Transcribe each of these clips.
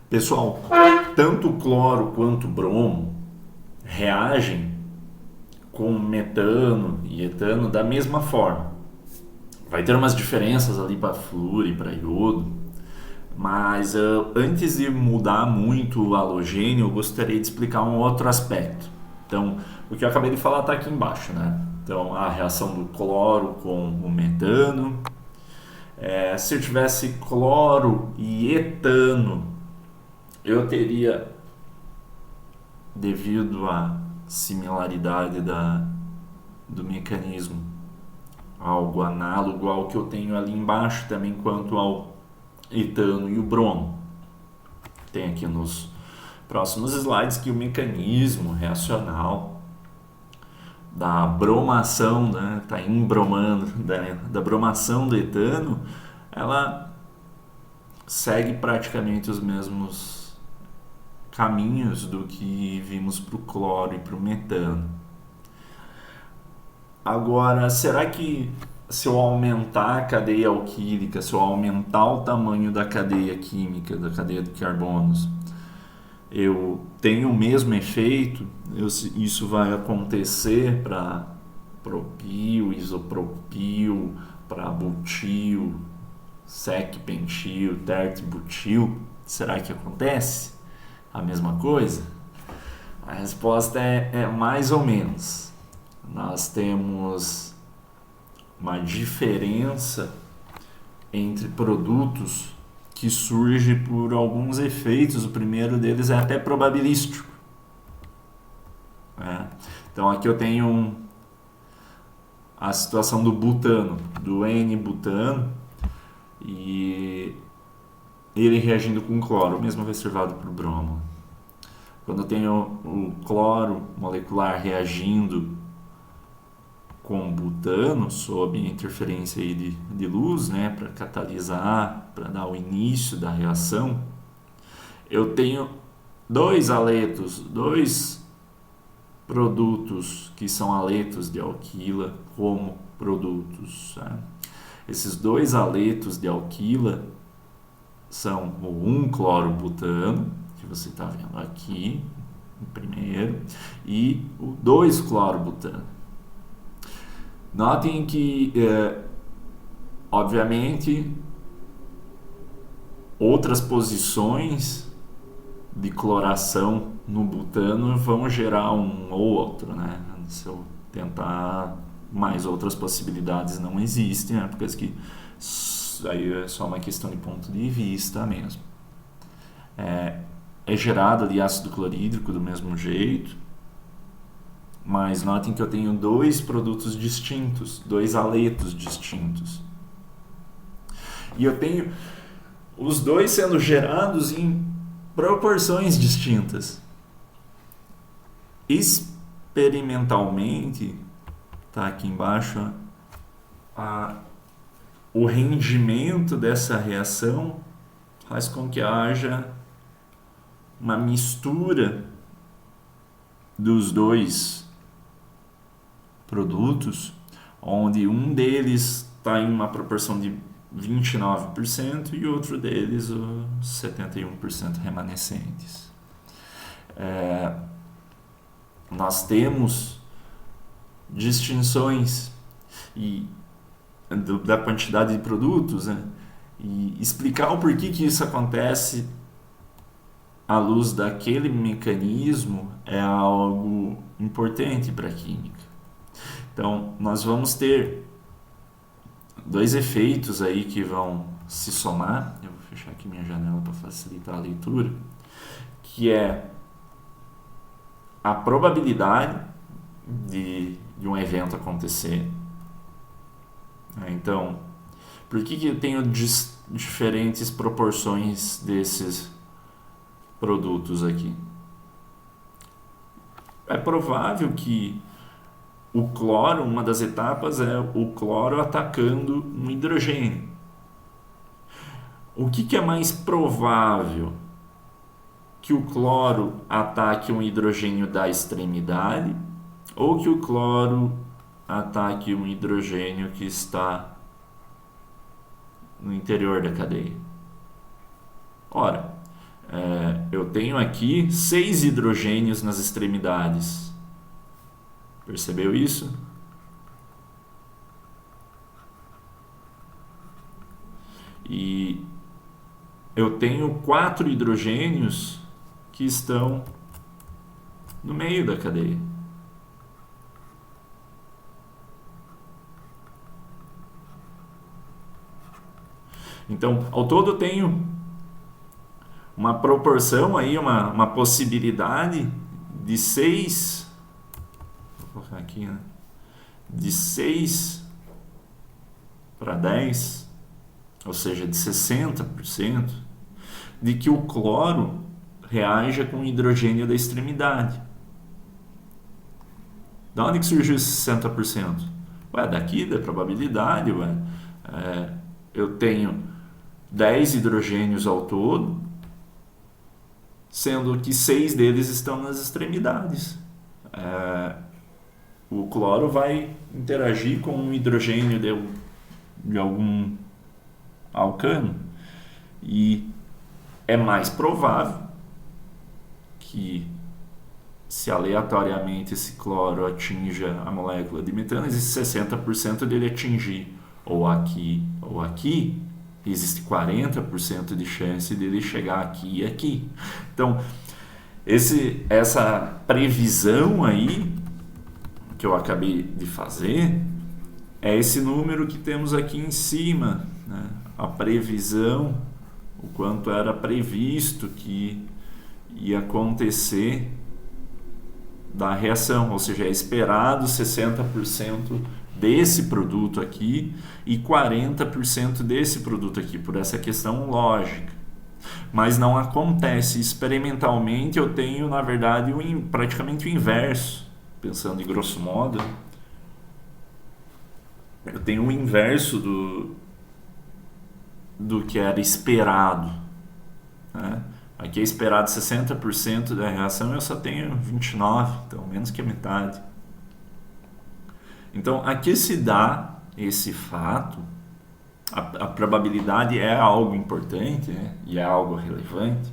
Pessoal, tanto o cloro quanto o bromo reagem com metano e etano da mesma forma. Vai ter umas diferenças ali para flúor e para iodo, mas antes de mudar muito o halogênio, eu gostaria de explicar um outro aspecto. Então, o que eu acabei de falar está aqui embaixo, né? Então, a reação do cloro com o metano. Se eu tivesse cloro e etano, eu teria, devido à similaridade do mecanismo, algo análogo ao que eu tenho ali embaixo também quanto ao etano e o bromo. Tem aqui nos próximos slides que o mecanismo reacional da bromação, né, tá embromando, da bromação do etano, ela segue praticamente os mesmos caminhos do que vimos para o cloro e para o metano. Agora, será que se eu aumentar a cadeia alquílica, se eu aumentar o tamanho da cadeia química, da cadeia de carbonos, eu tenho o mesmo efeito? Isso vai acontecer para propil, isopropil, para butil, sec-pentil, tert-butil? Será que acontece a mesma coisa? A resposta é mais ou menos. Nós temos uma diferença entre produtos que surge por alguns efeitos. O primeiro deles é até probabilístico. Então aqui eu tenho a situação do butano, do N-butano, e ele reagindo com cloro, o mesmo reservado para o bromo. Quando eu tenho o cloro molecular reagindo com butano, sob interferência aí de luz, né, para catalisar, para dar o início da reação, eu tenho dois aletos, dois produtos que são aletos de alquila como produtos. Tá? Esses dois aletos de alquila são o 1-cloro-butano, que você está vendo aqui, o primeiro, e o 2-cloro-butano. Notem que, obviamente, outras posições de cloração no butano vão gerar um ou outro, né? Se eu tentar mais outras possibilidades não existem, né? Porque aí é só uma questão de ponto de vista mesmo. É gerado ali ácido clorídrico do mesmo jeito, mas notem que eu tenho dois produtos distintos, dois aletos distintos. E eu tenho os dois sendo gerados em proporções distintas. Experimentalmente, tá aqui embaixo, o rendimento dessa reação faz com que haja uma mistura dos dois produtos, onde um deles está em uma proporção de 29% e outro deles os 71% remanescentes. Nós temos distinções da quantidade de produtos, né? E explicar o porquê que isso acontece à luz daquele mecanismo é algo importante para a química. Então, nós vamos ter dois efeitos aí que vão se somar. Eu vou fechar aqui minha janela para facilitar a leitura, que é a probabilidade de um evento acontecer. Então, por que eu tenho diferentes proporções desses produtos aqui? É provável que o cloro, uma das etapas é o cloro atacando um hidrogênio. O que é mais provável? Que o cloro ataque um hidrogênio da extremidade ou que o cloro ataque um hidrogênio que está no interior da cadeia? Ora, eu tenho aqui 6 hidrogênios nas extremidades. Percebeu isso? E eu tenho 4 hidrogênios que estão no meio da cadeia. Então, ao todo eu tenho uma proporção aí, uma possibilidade de 6, vou colocar aqui, né? De 6 para 10, ou seja, de 60%, de que o cloro reaja com o hidrogênio da extremidade. Da onde que surgiu esse 60%? Daqui da probabilidade, eu tenho 10 hidrogênios ao todo, sendo que 6 deles estão nas extremidades. O cloro vai interagir com um hidrogênio de algum alcano, e é mais provável que, se aleatoriamente esse cloro atinja a molécula de metano, existe 60% dele atingir ou aqui ou aqui, existe 40% de chance dele chegar aqui e aqui. Então, essa previsão aí que eu acabei de fazer é esse número que temos aqui em cima, né? A previsão, o quanto era previsto que ia acontecer da reação, ou seja, é esperado 60% desse produto aqui e 40% desse produto aqui, por essa questão lógica. Mas não acontece. Experimentalmente eu tenho, na verdade, praticamente o inverso. Pensando em grosso modo, eu tenho o inverso do que era esperado, né? Aqui é esperado 60% da reação, eu só tenho 29%, então menos que a metade. Então, aqui se dá esse fato, a probabilidade é algo importante, né? E é algo relevante,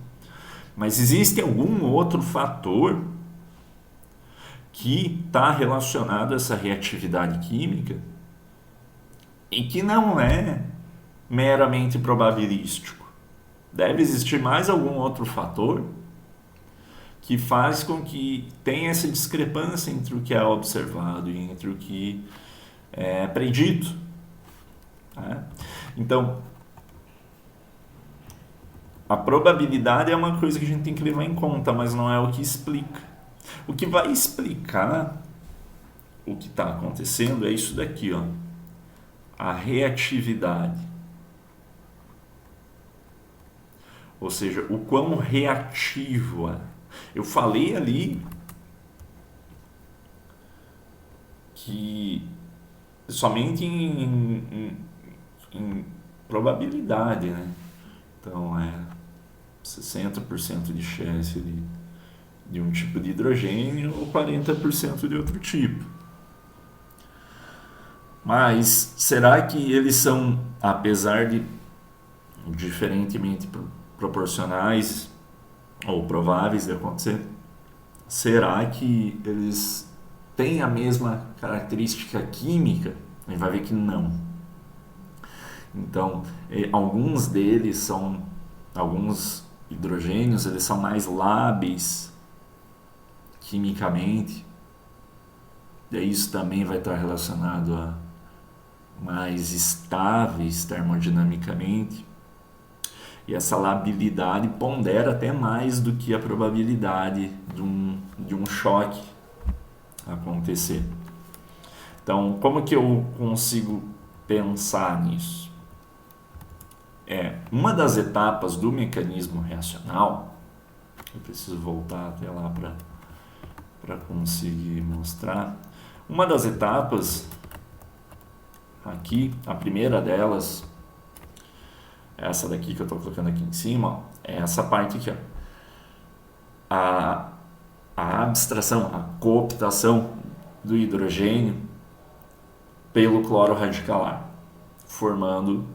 mas existe algum outro fator que está relacionado a essa reatividade química e que não é meramente probabilístico. Deve existir mais algum outro fator que faz com que tenha essa discrepância entre o que é observado e entre o que é predito. Tá? Então, a probabilidade é uma coisa que a gente tem que levar em conta, mas não é o que explica. O que vai explicar o que está acontecendo é isso daqui, ó, a reatividade. Ou seja, o quão reativo é. Eu falei ali que somente em probabilidade, né? Então é 60% de chance de um tipo de hidrogênio ou 40% de outro tipo. Mas será que eles são, apesar de diferentemente proporcionais ou prováveis de acontecer, será que eles têm a mesma característica química? A gente vai ver que não. Então, alguns hidrogênios, eles são mais lábeis quimicamente, e isso também vai estar relacionado a mais estáveis termodinamicamente. E essa labilidade pondera até mais do que a probabilidade de um choque acontecer. Então, como que eu consigo pensar nisso? Uma das etapas do mecanismo reacional, eu preciso voltar até lá para conseguir mostrar. Uma das etapas aqui, a primeira delas, essa daqui que eu estou colocando aqui em cima, ó, é essa parte aqui, ó. A abstração, a cooptação do hidrogênio pelo cloro radicalar, formando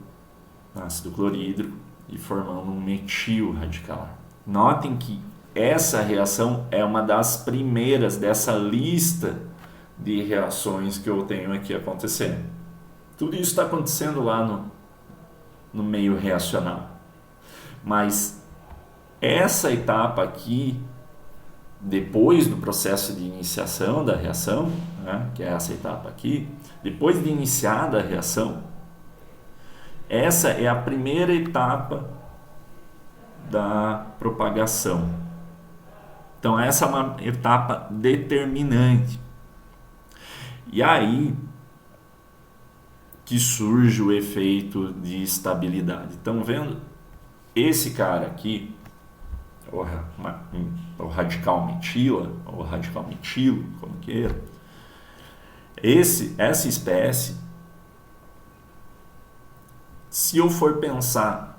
ácido clorídrico e formando um metil radicalar. Notem que essa reação é uma das primeiras dessa lista de reações que eu tenho aqui acontecendo. Tudo isso está acontecendo lá no meio reacional. Mas essa etapa aqui, depois do processo de iniciação da reação, né, que é essa etapa aqui, depois de iniciada a reação, essa é a primeira etapa da propagação. Então essa é uma etapa determinante. E aí que surge o efeito de estabilidade. Estão vendo? Esse cara aqui, o radical metila, ou radical metilo, como queira, essa espécie, se eu for pensar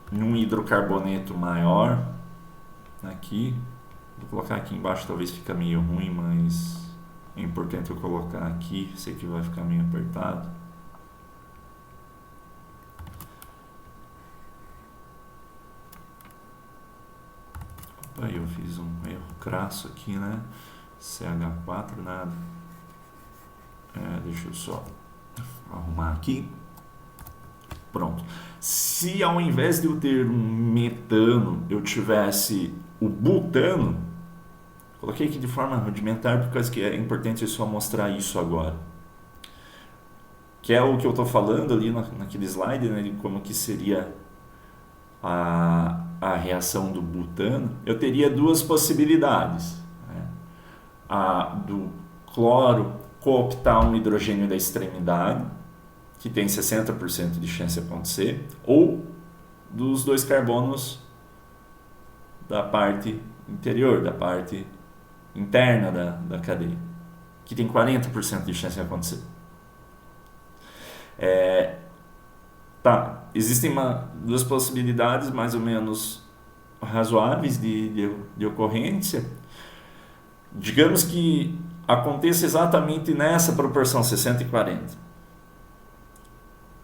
num hidrocarboneto maior, aqui, vou colocar aqui embaixo, talvez fica meio ruim, mas é importante eu colocar aqui, sei que vai ficar meio apertado. Opa, eu fiz um erro crasso aqui, né? CH4, nada. Deixa eu só arrumar aqui. Pronto. Se ao invés de eu ter um metano, eu tivesse o butano, coloquei aqui de forma rudimentar porque que é importante só mostrar isso agora. Que é o que eu estou falando ali naquele slide, né, de como que seria a reação do butano. Eu teria duas possibilidades. Né? A do cloro cooptar um hidrogênio da extremidade, que tem 60% de chance de acontecer, ou dos dois carbonos da parte interior, da parte interna da cadeia, que tem 40% de chance de acontecer. Existem duas possibilidades mais ou menos razoáveis de ocorrência. Digamos que aconteça exatamente nessa proporção 60 e 40.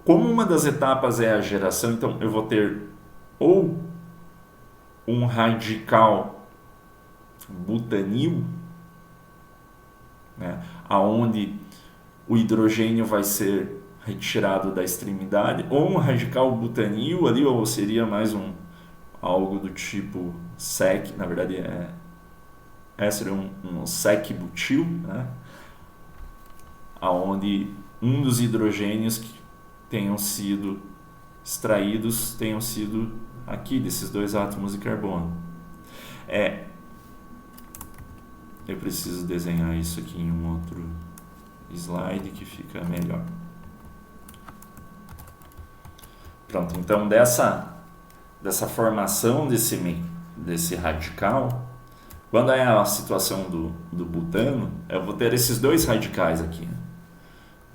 Como uma das etapas é a geração, então eu vou ter ou um radical butanil, né, aonde o hidrogênio vai ser retirado da extremidade, ou um radical butanil ali, ou seria mais algo do tipo sec, na verdade seria um sec-butil, né, aonde um dos hidrogênios que tenham sido extraídos tenham sido aqui, desses dois átomos de carbono. Eu preciso desenhar isso aqui em um outro slide que fica melhor. Pronto, então dessa formação desse radical, quando é a situação do butano, eu vou ter esses dois radicais aqui, né?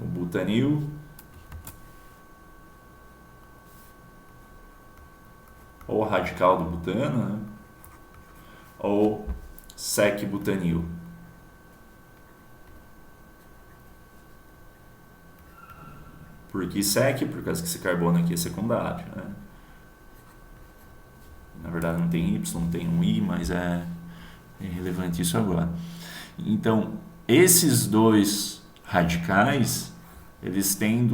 O butanil ou radical do butano, né? Ou sec-butanil. Por que sec? Por causa que esse carbono aqui é secundário, né? Na verdade não tem Y, não tem um I, mas é irrelevante isso agora. Então, esses dois radicais, eles têm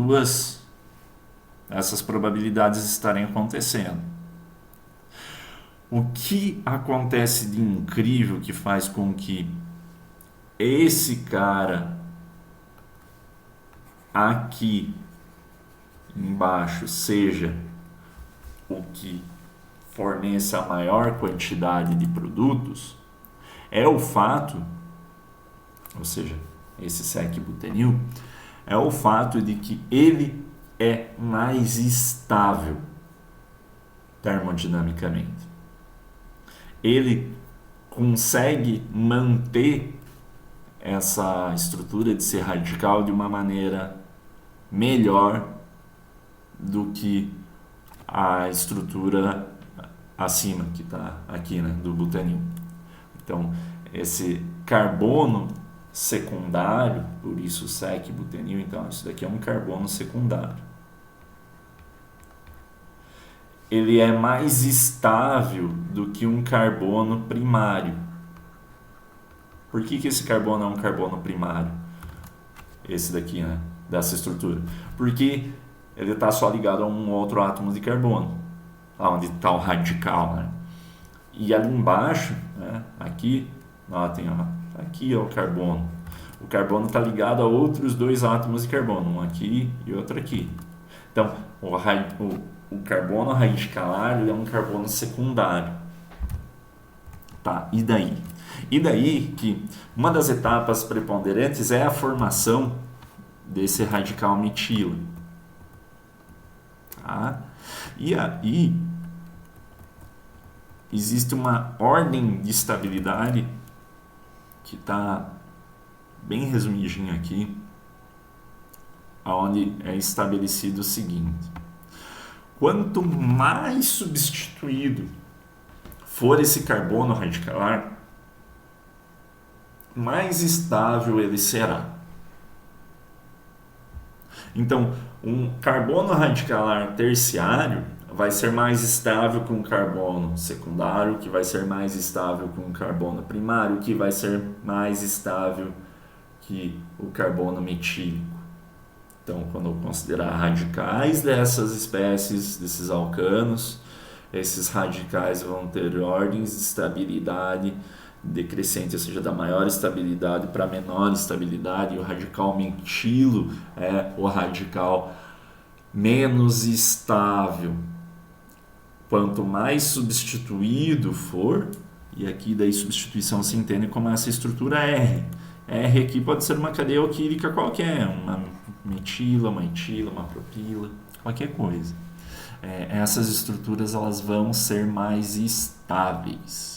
essas probabilidades estarem acontecendo. O que acontece de incrível que faz com que esse cara aqui embaixo seja o que forneça a maior quantidade de produtos é o fato, ou seja, esse sec-butanil, é o fato de que ele é mais estável termodinamicamente. Ele consegue manter essa estrutura de ser radical de uma maneira melhor do que a estrutura acima, que está aqui, né, do butanil. Então, esse carbono secundário, por isso sec-butanil, então isso daqui é um carbono secundário. ele é mais estável do que um carbono primário. Por que esse carbono é um carbono primário? Esse daqui, né? Dessa estrutura. Porque ele está só ligado a um outro átomo de carbono, onde está o radical, né? E ali embaixo, né? Aqui, notem, ó, aqui é o carbono. O carbono está ligado a outros dois átomos de carbono, um aqui e outro aqui. Então, o carbono radicalar ele é um carbono secundário. Tá, e daí? E daí que uma das etapas preponderantes é a formação desse radical metila. Tá? E aí existe uma ordem de estabilidade que está bem resumidinho aqui, onde é estabelecido o seguinte: quanto mais substituído for esse carbono radicalar, mais estável ele será. Então, um carbono radicalar terciário vai ser mais estável que um carbono secundário, que vai ser mais estável que um carbono primário, que vai ser mais estável que o carbono metílico. Então, quando eu considerar radicais dessas espécies, desses alcanos, esses radicais vão ter ordens de estabilidade decrescente, ou seja, da maior estabilidade para menor estabilidade, e o radical metilo é o radical menos estável. Quanto mais substituído for, e aqui daí substituição se entende como essa estrutura R. R aqui pode ser uma cadeia alquílica qualquer, uma metila, uma etila, uma propila, qualquer coisa. Essas estruturas elas vão ser mais estáveis.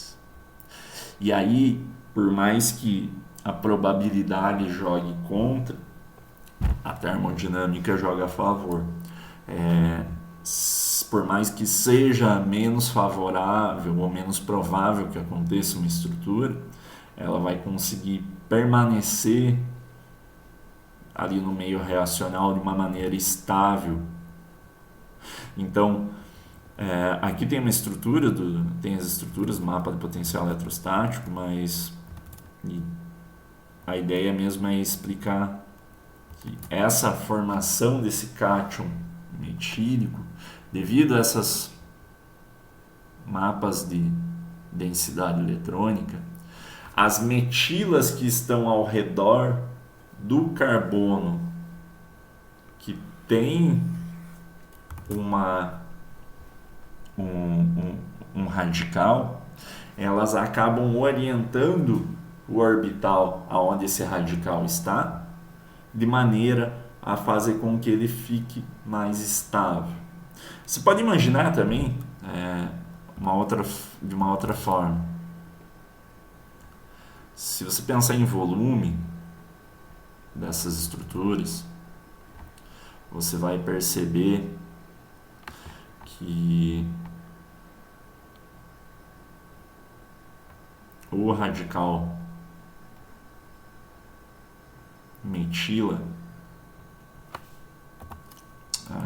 E aí, por mais que a probabilidade jogue contra, a termodinâmica joga a favor. Por mais que seja menos favorável ou menos provável que aconteça uma estrutura, ela vai conseguir permanecer ali no meio reacional de uma maneira estável. Então, aqui tem uma estrutura, tem as estruturas do mapa de potencial eletrostático, mas a ideia mesmo é explicar que essa formação desse cátion metílico, devido a essas mapas de densidade eletrônica, as metilas que estão ao redor do carbono que tem um radical, elas acabam orientando o orbital aonde esse radical está, de maneira a fazer com que ele fique mais estável. Você pode imaginar também de uma outra forma. Se você pensar em volume dessas estruturas, você vai perceber que o radical metila,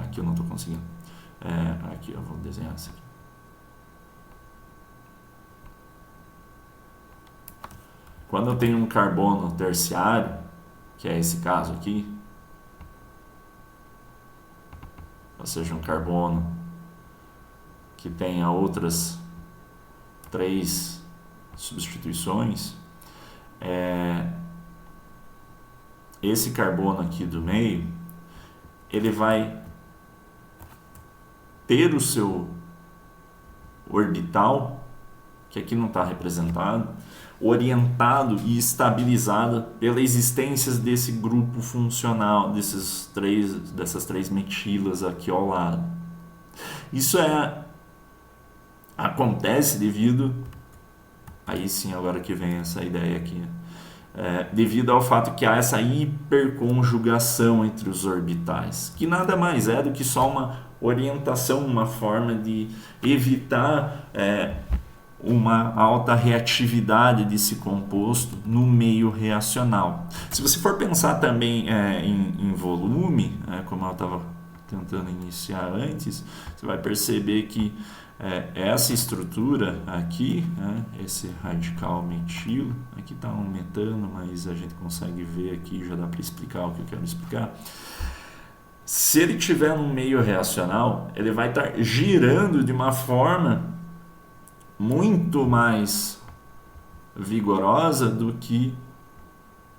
aqui eu não estou conseguindo, aqui eu vou desenhar isso aqui. Quando eu tenho um carbono terciário, que é esse caso aqui, ou seja, um carbono que tenha outras 3 substituições, esse carbono aqui do meio, ele vai ter o seu orbital, que aqui não está representado, orientado e estabilizado pela existência desse grupo funcional, dessas 3 metilas aqui ao lado. Isso acontece devido, aí sim, agora que vem essa ideia aqui, devido ao fato que há essa hiperconjugação entre os orbitais, que nada mais é do que só uma orientação, uma forma de evitar uma alta reatividade desse composto no meio reacional. Se você for pensar também em volume, como eu estava tentando iniciar antes, você vai perceber que essa estrutura aqui, né, esse radical metilo, aqui está um metano, mas a gente consegue ver aqui, já dá para explicar o que eu quero explicar. Se ele tiver num meio reacional, ele vai estar girando de uma forma muito mais vigorosa do que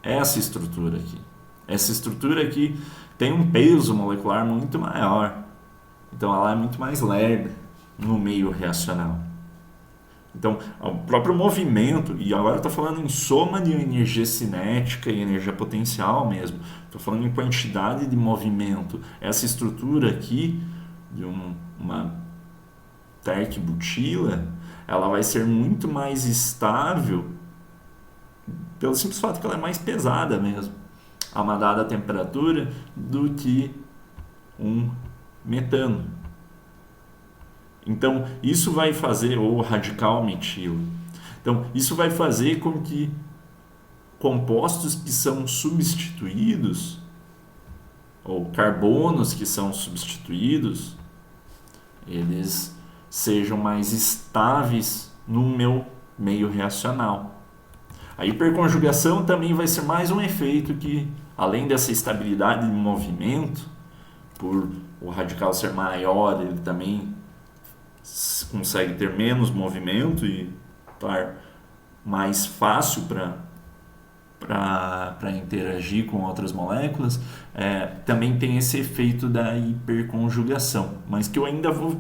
essa estrutura aqui. Essa estrutura aqui tem um peso molecular muito maior, então ela é muito mais lerda no meio reacional. Então, o próprio movimento, e agora eu estou falando em soma de energia cinética e energia potencial mesmo, estou falando em quantidade de movimento. Essa estrutura aqui, de uma terc-butila, ela vai ser muito mais estável pelo simples fato que ela é mais pesada mesmo, a uma dada temperatura, do que um metano. Então, isso vai fazer, ou radical metilo. Então, isso vai fazer com que compostos que são substituídos, ou carbonos que são substituídos, eles sejam mais estáveis no meu meio reacional. A hiperconjugação também vai ser mais um efeito que, além dessa estabilidade de movimento, por o radical ser maior, ele também consegue ter menos movimento e estar mais fácil para interagir com outras moléculas, também tem esse efeito da hiperconjugação, mas que eu ainda vou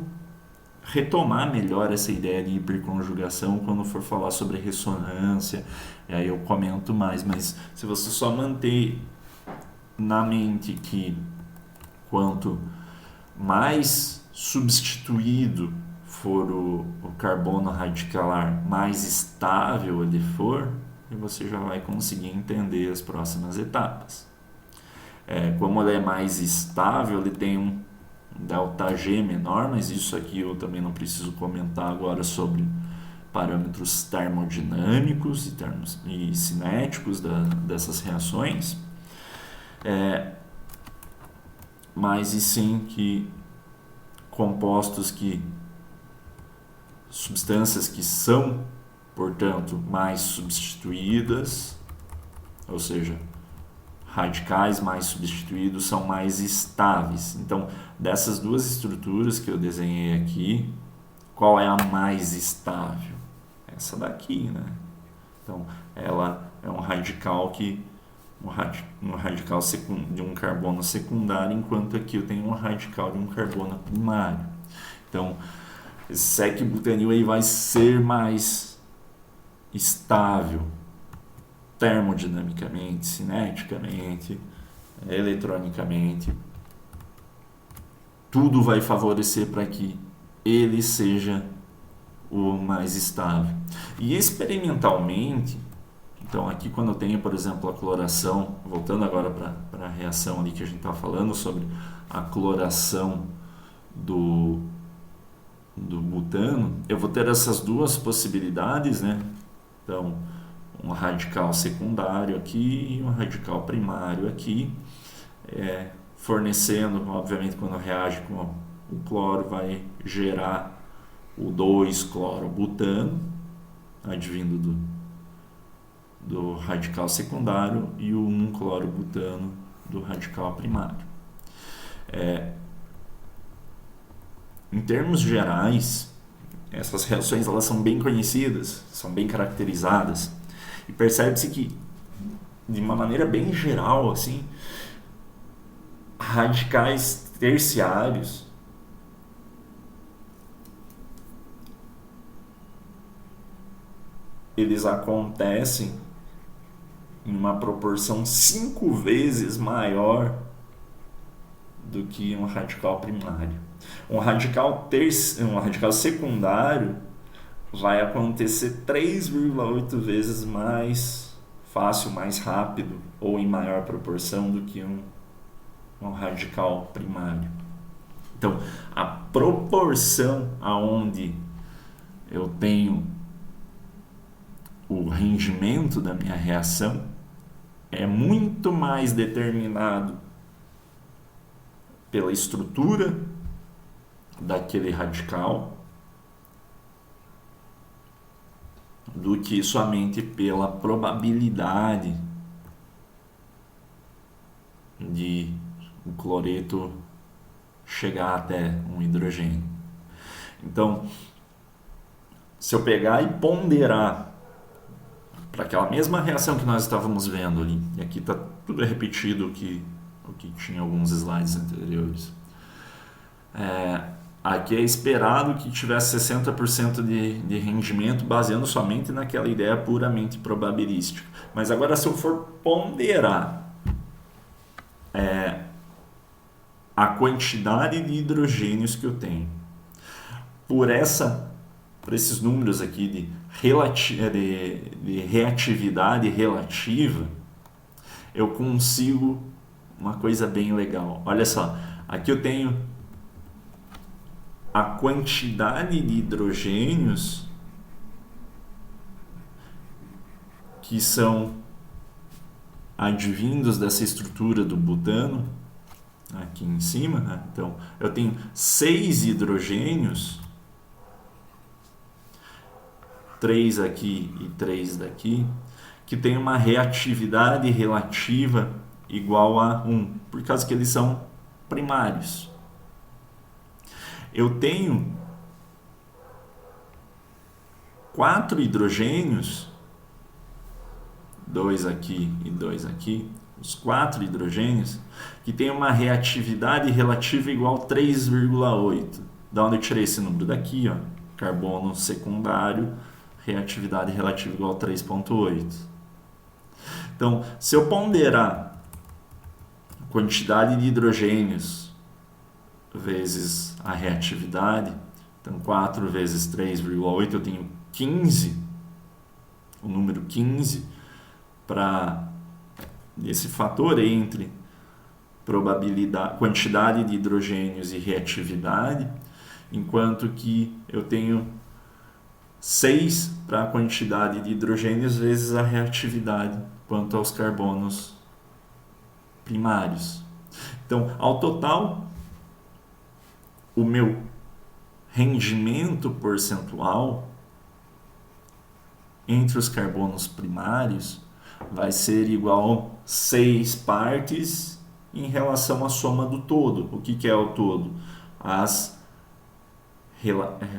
retomar melhor essa ideia de hiperconjugação quando for falar sobre ressonância, e aí eu comento mais. Mas se você só manter na mente que quanto mais substituído for o carbono radicalar, mais estável ele for, e você já vai conseguir entender as próximas etapas. Como ele é mais estável, ele tem um ΔG menor, mas isso aqui eu também não preciso comentar agora sobre parâmetros termodinâmicos e cinéticos dessas reações, mas e sim que substâncias que são, portanto, mais substituídas, ou seja, radicais mais substituídos, são mais estáveis. Então, dessas duas estruturas que eu desenhei aqui, qual é a mais estável? Essa daqui, né? Então, ela é um radical de um carbono secundário, enquanto aqui eu tenho um radical de um carbono primário. Então, esse sec-butanil aí vai ser mais estável termodinamicamente, cineticamente, eletronicamente. Tudo vai favorecer para que ele seja o mais estável. E experimentalmente, então aqui quando eu tenho, por exemplo, a cloração, voltando agora para a reação ali que a gente estava falando sobre a cloração do butano, eu vou ter essas duas possibilidades, né? Então, um radical secundário aqui e um radical primário aqui, fornecendo, obviamente, quando reage com o cloro, vai gerar o 2-clorobutano, advindo do radical secundário, e o 1-clorobutano do radical primário. Em termos gerais, essas reações elas são bem conhecidas, são bem caracterizadas, e percebe-se que, de uma maneira bem geral, assim, radicais terciários eles acontecem em uma proporção 5 vezes maior do que um radical primário. Um radical secundário vai acontecer 3,8 vezes mais fácil, mais rápido, ou em maior proporção do que um radical primário. Então, a proporção aonde eu tenho o rendimento da minha reação é muito mais determinado pela estrutura daquele radical do que somente pela probabilidade de o cloreto chegar até um hidrogênio. Então, se eu pegar e ponderar para aquela mesma reação que nós estávamos vendo ali, e aqui está tudo repetido o que tinha alguns slides anteriores, aqui é esperado que tivesse 60% de rendimento baseando somente naquela ideia puramente probabilística. Mas agora, se eu for ponderar a quantidade de hidrogênios que eu tenho por esses números aqui de reatividade relativa, eu consigo uma coisa bem legal. Olha só, aqui eu tenho a quantidade de hidrogênios que são advindos dessa estrutura do butano, aqui em cima, né? Então, eu tenho 6 hidrogênios, 3 aqui e 3 daqui, que tem uma reatividade relativa igual a 1, por causa que eles são primários. Eu tenho 4 hidrogênios, 2 aqui e 2 aqui, os 4 hidrogênios, que tem uma reatividade relativa igual a 3,8. Da onde eu tirei esse número? Daqui, ó, carbono secundário, reatividade relativa igual a 3,8. Então, se eu ponderar a quantidade de hidrogênios vezes a reatividade, então 4 vezes 3,8, eu tenho 15, o número 15, para esse fator entre probabilidade, quantidade de hidrogênios e reatividade, enquanto que eu tenho 6 para a quantidade de hidrogênios vezes a reatividade quanto aos carbonos primários. Então, ao total, o meu rendimento percentual entre os carbonos primários vai ser igual a 6 partes em relação à soma do todo. O que é o todo? As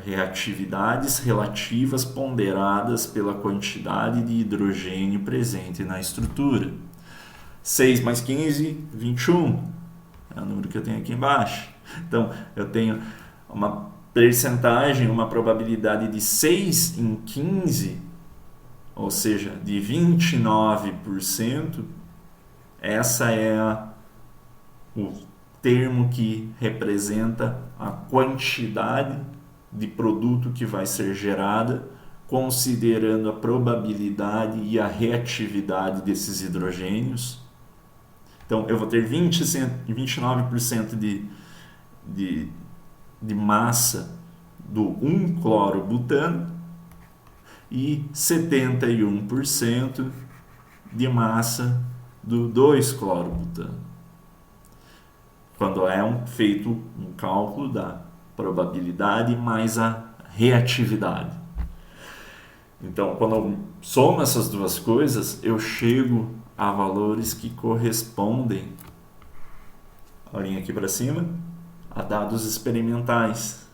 reatividades relativas ponderadas pela quantidade de hidrogênio presente na estrutura. 6 mais 15, 21. É o número que eu tenho aqui embaixo. Então, eu tenho uma percentagem, uma probabilidade de 6 em 15, ou seja, de 29%. Essa é o termo que representa a quantidade de produto que vai ser gerada, considerando a probabilidade e a reatividade desses hidrogênios. Então, eu vou ter 29% de massa do 1-clorobutano e 71% de massa do 2-clorobutano. Quando é feito um cálculo da probabilidade mais a reatividade. Então, quando eu somo essas duas coisas, eu chego a valores que correspondem, olhem aqui para cima, a dados experimentais.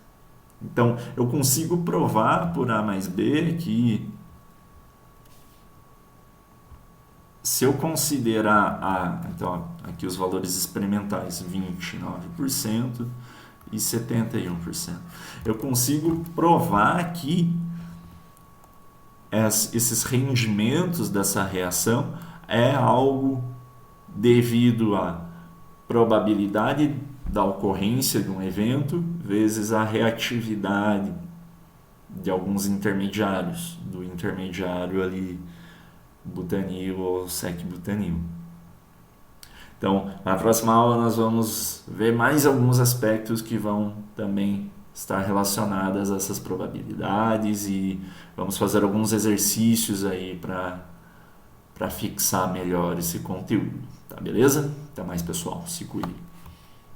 Então, eu consigo provar por A mais B que se eu considerar então, aqui os valores experimentais, 29% e 71%, eu consigo provar que esses rendimentos dessa reação é algo devido à probabilidade da ocorrência de um evento vezes a reatividade de alguns intermediários, do intermediário ali butanil ou sec-butanil. Então, na próxima aula nós vamos ver mais alguns aspectos que vão também estar relacionados a essas probabilidades e vamos fazer alguns exercícios aí para fixar melhor esse conteúdo, tá beleza? Até mais, pessoal, se cuidem.